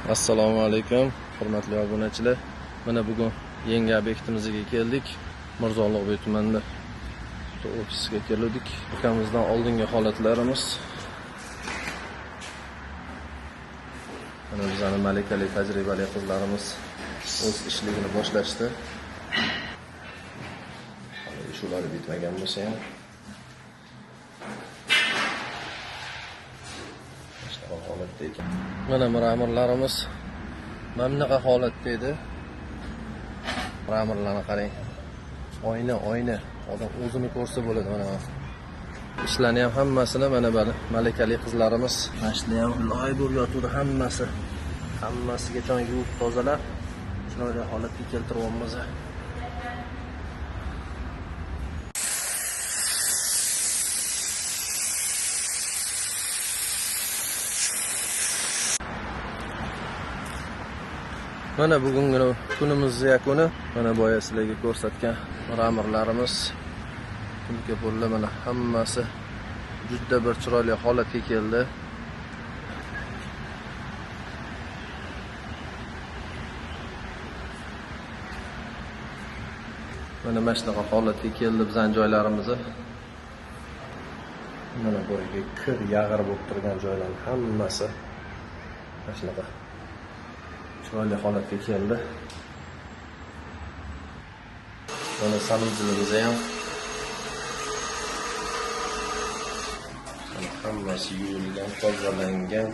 Assalomu alaykum, hurmatli obunachilar. Mana bugun yangi obyektimizga keldik. Mirzo-Ulug'bek tumanida ofisga keldik. Ukamizdan oldingi holatlarimiz. Mana bizning malakali, tajribali qizlarimiz o'z ishligini boshlashdi. Shular bitmagan bo'lsa ham holatda ekan. Mana ma'murlarimiz mana bunaqa holatda edi. Ma'murlarni qarang. Oyna. Odam o'zini ko'rsa bo'ladi mana. Ishlarni ham hammasini mana bu malakali qizlarimiz mashina ham loy bo'lib yotuvdi hammasi. Hammasiga jon yuvib tozalab, chiroyli holatga keltiryapmiz. Mana bugungi kunimizning yakuni. Mana boya sizlarga ko'rsatgan ma'murlarimiz kunga bo'ldi. Mana hammasi juda bir chiroyli holatga keldi. Mana shunaqa holatga keldi bizning joylarimiz. Mana boyagi kir yag'ir bo'lib turgan joylarning hammasi mana shunaqa chiroyli holatga keldi. Mana samolyotimiz ham hammasi yuvilgan, tozalangan.